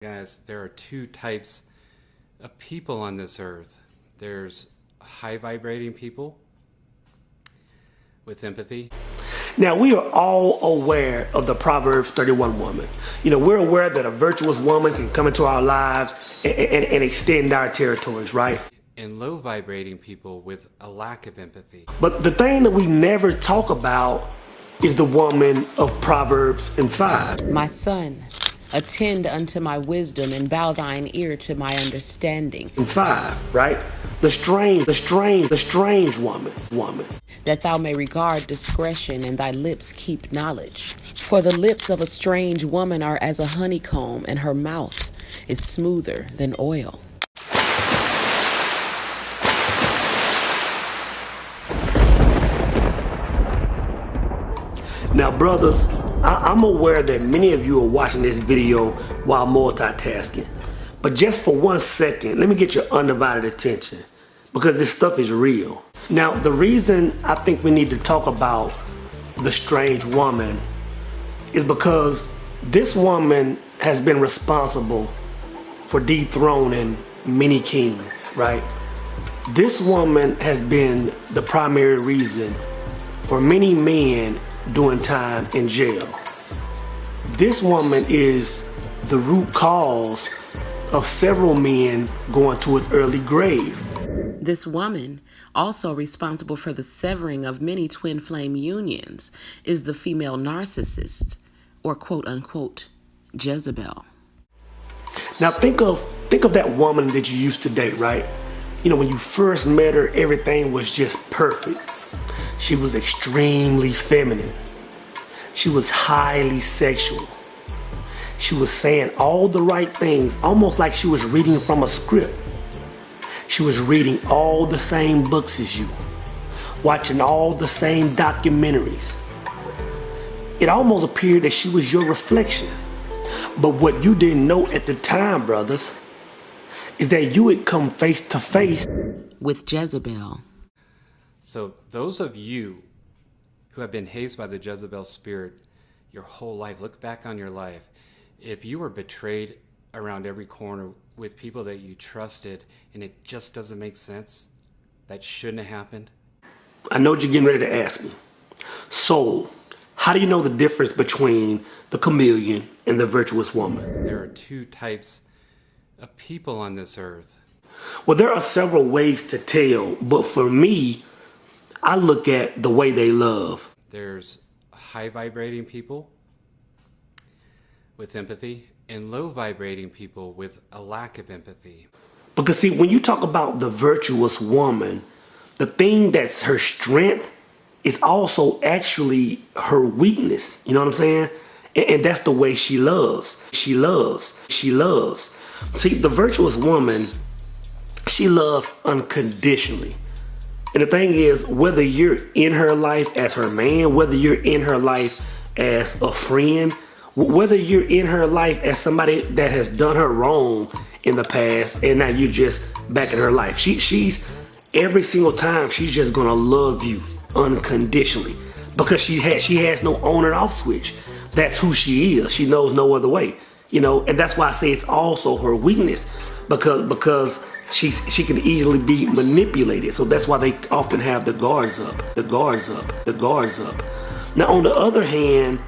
Guys, there are two types of people on this earth. There's high vibrating people with empathy. Now, we are all aware of the Proverbs 31 woman. You know, we're aware that a virtuous woman can come into our lives and extend our territories, right? And low vibrating people with a lack of empathy. But the thing that we never talk about is the woman of Proverbs 5. My son, attend unto my wisdom and bow thine ear to my understanding. 5, right? The strange woman. That thou may regard discretion and thy lips keep knowledge. For the lips of a strange woman are as a honeycomb, and her mouth is smoother than oil. Now, brothers, I'm aware that many of you are watching this video while multitasking. But just for 1 second, let me get your undivided attention, because this stuff is real. Now, the reason I think we need to talk about the strange woman is because this woman has been responsible for dethroning many kings, right? This woman has been the primary reason for many men doing time in jail. This woman is the root cause of several men going to an early grave. This woman, also responsible for the severing of many twin flame unions, is the female narcissist, or quote unquote, Jezebel. Now think of that woman that you used to date, right? You know, when you first met her, everything was just perfect. She was extremely feminine. She was highly sexual. She was saying all the right things, almost like she was reading from a script. She was reading all the same books as you, watching all the same documentaries. It almost appeared that she was your reflection. But what you didn't know at the time, brothers, is that you would come face to face with Jezebel. So those of you who have been hazed by the Jezebel spirit your whole life, look back on your life. If you were betrayed around every corner with people that you trusted and it just doesn't make sense, that shouldn't have happened. I know what you're getting ready to ask me. So, how do you know the difference between the chameleon and the virtuous woman? There are two types of people on this earth. Well, there are several ways to tell, but for me, I look at the way they love. There's high vibrating people with empathy and low vibrating people with a lack of empathy. Because see, when you talk about the virtuous woman, the thing that's her strength is also actually her weakness. You know what I'm saying? And that's the way she loves. She loves. See, the virtuous woman, she loves unconditionally. And the thing is, whether you're in her life as her man, whether you're in her life as a friend, whether you're in her life as somebody that has done her wrong in the past and now you're just back in her life, she's every single time she's just gonna love you unconditionally because she has no on and off switch. That's who she is. She knows no other way, you know. And that's why I say it's also her weakness, because she can easily be manipulated. So that's why they often have the guards up. Now, on the other hand,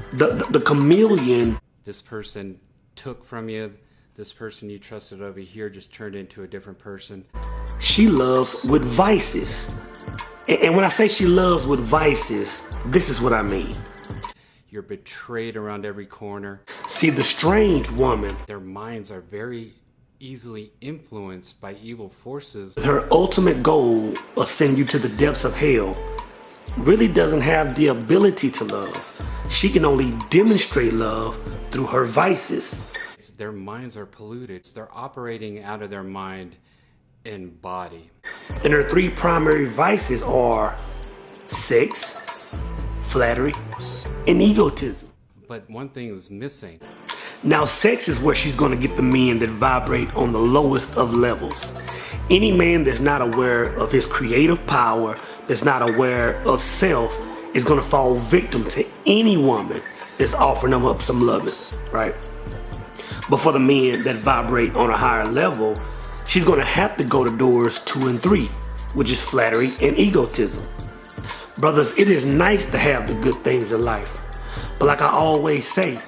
the chameleon. This person took from you. This person you trusted over here just turned into a different person. She loves with vices. And when I say she loves with vices, this is what I mean. You're betrayed around every corner. See, the strange woman, their minds are very easily influenced by evil forces. Her ultimate goal of sending you to the depths of hell really doesn't have the ability to love. She can only demonstrate love through her vices. Their minds are polluted. They're operating out of their mind and body. And her three primary vices are sex, flattery, and egotism. But one thing is missing. Now, sex is where she's going to get the men that vibrate on the lowest of levels. Any man that's not aware of his creative power, that's not aware of self, is going to fall victim to any woman that's offering them up some loving, right? But for the men that vibrate on a higher level, she's going to have to go to doors 2 and 3, which is flattery and egotism. Brothers, it is nice to have the good things in life. But like I always say,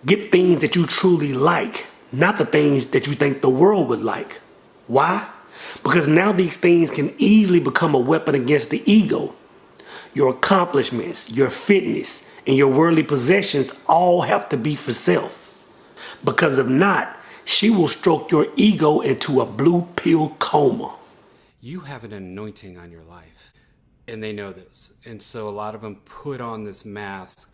get things that you truly like, not the things that you think the world would like. Why? Because now these things can easily become a weapon against the ego. Your accomplishments, your fitness, and your worldly possessions all have to be for self. Because if not, she will stroke your ego into a blue pill coma. You have an anointing on your life, and they know this. And so a lot of them put on this mask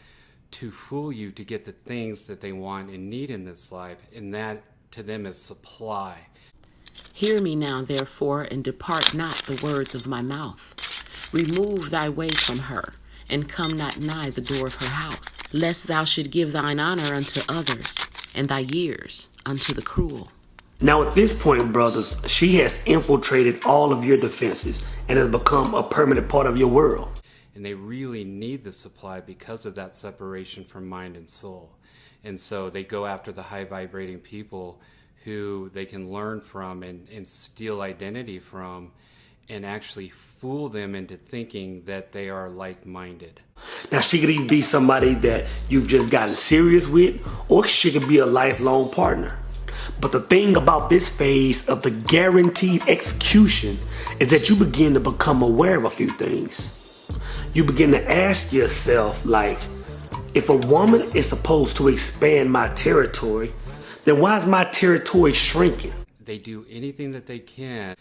to fool you to get the things that they want and need in this life, and that to them is supply. Hear me now, therefore, and depart not the words of my mouth. Remove thy way from her, and come not nigh the door of her house, lest thou should give thine honor unto others, and thy years unto the cruel. Now at this point, brothers, she has infiltrated all of your defenses and has become a permanent part of your world. And they really need the supply because of that separation from mind and soul. And so they go after the high vibrating people who they can learn from and steal identity from, and actually fool them into thinking that they are like-minded. Now she could either be somebody that you've just gotten serious with, or she could be a lifelong partner. But the thing about this phase of the guaranteed execution is that you begin to become aware of a few things. You begin to ask yourself, like, if a woman is supposed to expand my territory, then why is my territory shrinking? They do anything that they can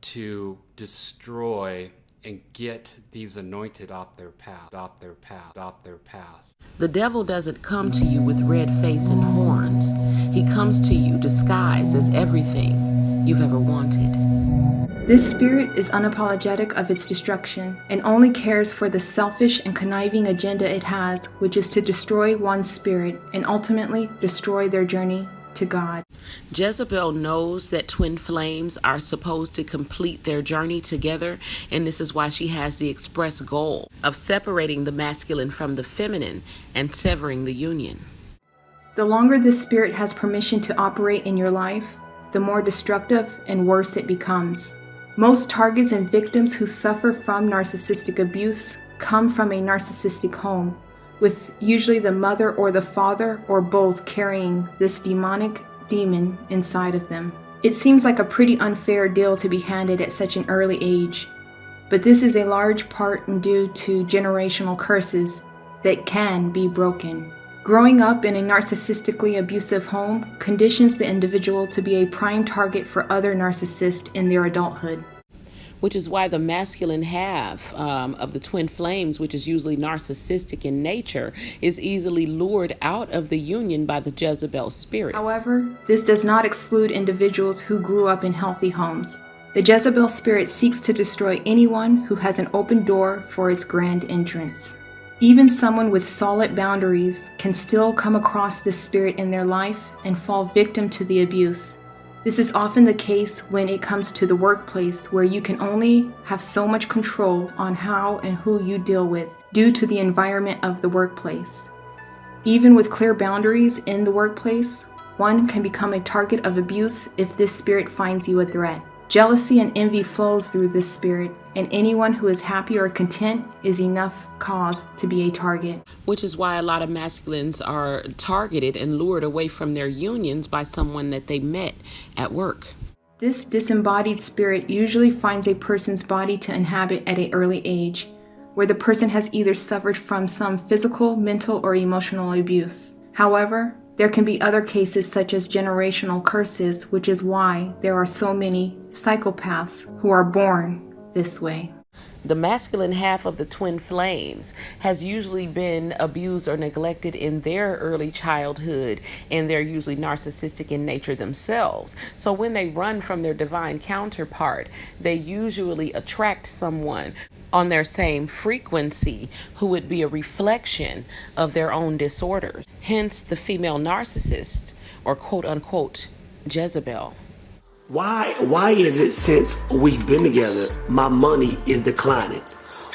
to destroy and get these anointed off their path. The devil doesn't come to you with red face and horns. He comes to you disguised as everything you've ever wanted. This spirit is unapologetic of its destruction and only cares for the selfish and conniving agenda it has, which is to destroy one's spirit and ultimately destroy their journey to God. Jezebel knows that twin flames are supposed to complete their journey together, and this is why she has the express goal of separating the masculine from the feminine and severing the union. The longer this spirit has permission to operate in your life, the more destructive and worse it becomes. Most targets and victims who suffer from narcissistic abuse come from a narcissistic home, with usually the mother or the father or both carrying this demon inside of them. It seems like a pretty unfair deal to be handed at such an early age, but this is a large part due to generational curses that can be broken. Growing up in a narcissistically abusive home conditions the individual to be a prime target for other narcissists in their adulthood. Which is why the masculine half of the twin flames, which is usually narcissistic in nature, is easily lured out of the union by the Jezebel spirit. However, this does not exclude individuals who grew up in healthy homes. The Jezebel spirit seeks to destroy anyone who has an open door for its grand entrance. Even someone with solid boundaries can still come across this spirit in their life and fall victim to the abuse. This is often the case when it comes to the workplace, where you can only have so much control on how and who you deal with due to the environment of the workplace. Even with clear boundaries in the workplace, one can become a target of abuse if this spirit finds you a threat. Jealousy and envy flows through this spirit, and anyone who is happy or content is enough cause to be a target. Which is why a lot of masculines are targeted and lured away from their unions by someone that they met at work. This disembodied spirit usually finds a person's body to inhabit at an early age, where the person has either suffered from some physical, mental, or emotional abuse. However, there can be other cases such as generational curses, which is why there are so many psychopaths who are born this way. The masculine half of the twin flames has usually been abused or neglected in their early childhood, and they're usually narcissistic in nature themselves. So when they run from their divine counterpart, they usually attract someone on their same frequency who would be a reflection of their own disorders. Hence the female narcissist, or quote unquote Jezebel. Why is it since we've been together, my money is declining?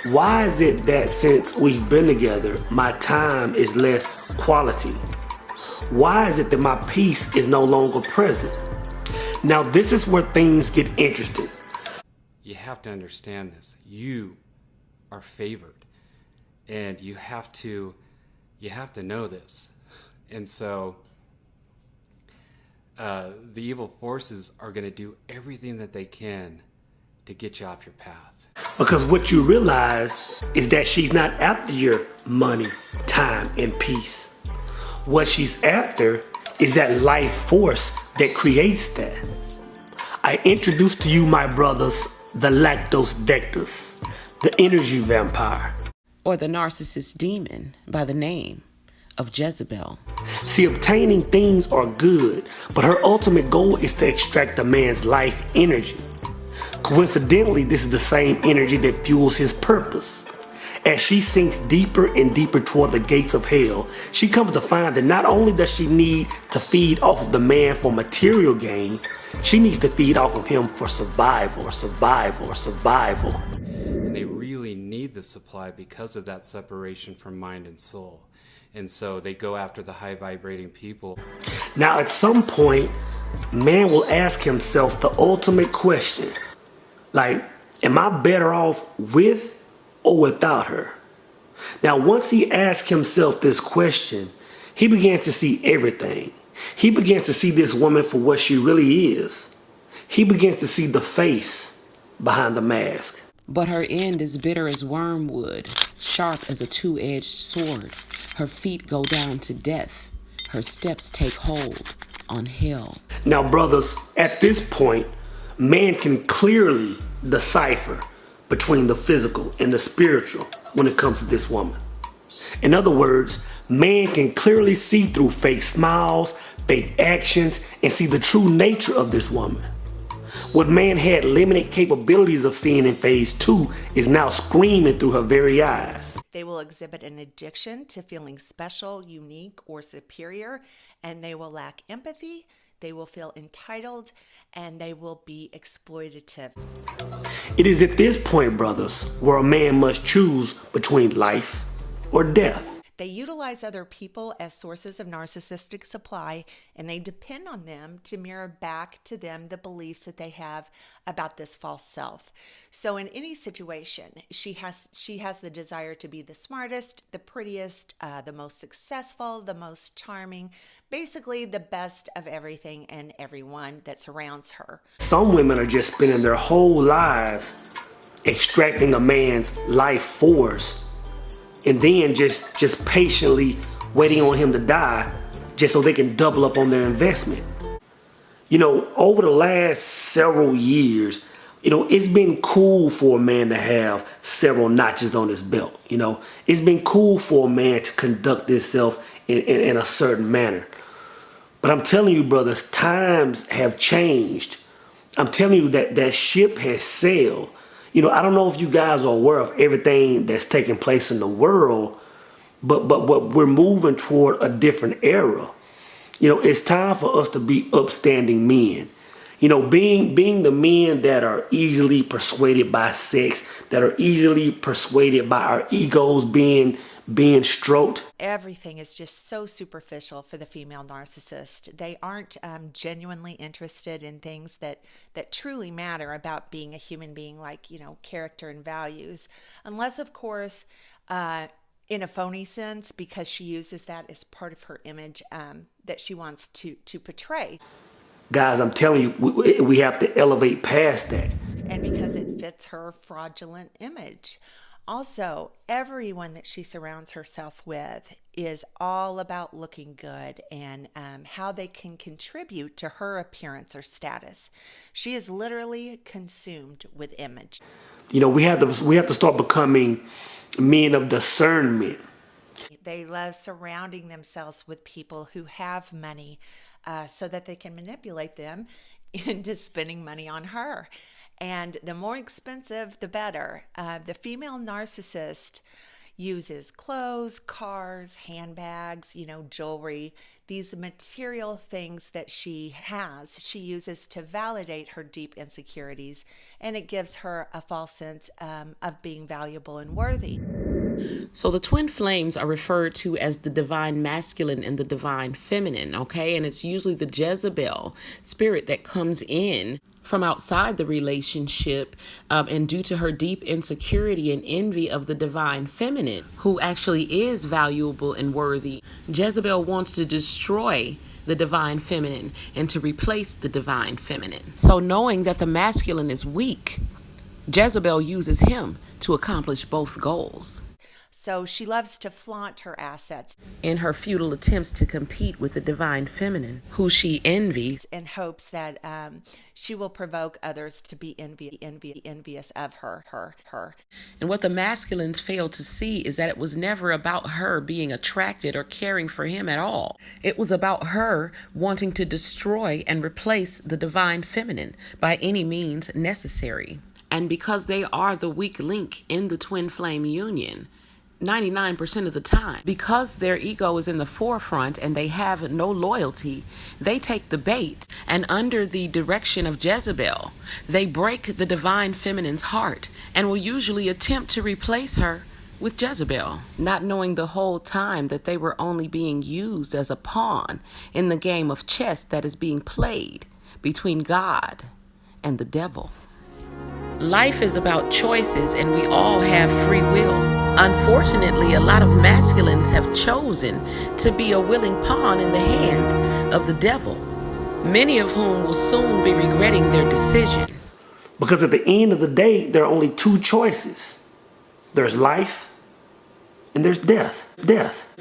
Why is it that since we've been together, my time is less quality? Why is it that my peace is no longer present? Now this is where things get interesting. You have to understand this. You are favored, and you have to know this. And so the evil forces are going to do everything that they can to get you off your path. Because what you realize is that she's not after your money, time, and peace. What she's after is that life force that creates that. I introduce to you, my brothers, the lactose dectus, the energy vampire. Or the narcissist demon by the name of Jezebel. See, obtaining things are good, but her ultimate goal is to extract a man's life energy. Coincidentally, this is the same energy that fuels his purpose. As she sinks deeper and deeper toward the gates of hell, she comes to find that not only does she need to feed off of the man for material gain, she needs to feed off of him for survival. And they really need the supply because of that separation from mind and soul. And so they go after the high vibrating people. Now at some point, man will ask himself the ultimate question. Like, am I better off with or without her? Now, once he asks himself this question, he begins to see everything. He begins to see this woman for what she really is. He begins to see the face behind the mask. But her end is bitter as wormwood, sharp as a two-edged sword. Her feet go down to death. Her steps take hold on hell. Now, brothers, at this point, man can clearly decipher between the physical and the spiritual when it comes to this woman. In other words, man can clearly see through fake smiles, fake actions, and see the true nature of this woman. What man had limited capabilities of seeing in phase 2 is now screaming through her very eyes. They will exhibit an addiction to feeling special, unique, or superior, and they will lack empathy, they will feel entitled, and they will be exploitative. It is at this point, brothers, where a man must choose between life or death. They utilize other people as sources of narcissistic supply, and they depend on them to mirror back to them the beliefs that they have about this false self. So in any situation, she has the desire to be the smartest, the prettiest, the most successful, the most charming, basically the best of everything and everyone that surrounds her. Some women are just spending their whole lives extracting a man's life force and then just patiently waiting on him to die just so they can double up on their investment. You know, over the last several years, you know, it's been cool for a man to have several notches on his belt. You know, it's been cool for a man to conduct himself in a certain manner. But I'm telling you, brothers, times have changed. I'm telling you that ship has sailed. You know, I don't know if you guys are aware of everything that's taking place in the world, but we're moving toward a different era. You know, it's time for us to be upstanding men. You know, being the men that are easily persuaded by sex, that are easily persuaded by our egos being stroked. Everything is just so superficial for the female narcissist. They aren't genuinely interested in things that truly matter about being a human being, like, you know, character and values. Unless, of course, in a phony sense, because she uses that as part of her image that she wants to portray. Guys, I'm telling you, we have to elevate past that. And because it fits her fraudulent image. Also, everyone that she surrounds herself with is all about looking good and how they can contribute to her appearance or status. She is literally consumed with image. You know, we have to start becoming men of discernment. They love surrounding themselves with people who have money so that they can manipulate them into spending money on her. And the more expensive, the better. The female narcissist uses clothes, cars, handbags, you know, jewelry, these material things that she has, she uses to validate her deep insecurities, and it gives her a false sense of being valuable and worthy. So the twin flames are referred to as the divine masculine and the divine feminine, okay? And it's usually the Jezebel spirit that comes in from outside the relationship, and due to her deep insecurity and envy of the divine feminine, who actually is valuable and worthy, Jezebel wants to destroy the divine feminine and to replace the divine feminine. So knowing that the masculine is weak, Jezebel uses him to accomplish both goals. So she loves to flaunt her assets In her futile attempts to compete with the divine feminine, who she envies, in hopes that she will provoke others to be envious of her. and what the masculines fail to see is that it was never about her being attracted or caring for him at all. It was about her wanting to destroy and replace the divine feminine by any means necessary. And because they are the weak link in the twin flame union, 99% of the time, because their ego is in the forefront and they have no loyalty, they take the bait, and under the direction of Jezebel, they break the divine feminine's heart and will usually attempt to replace her with Jezebel, not knowing the whole time that they were only being used as a pawn in the game of chess that is being played between God and the devil. Life is about choices, and we all have free will. Unfortunately, a lot of masculines have chosen to be a willing pawn in the hand of the devil, many of whom will soon be regretting their decision. Because at the end of the day, there are only two choices. There's life and there's death. Death.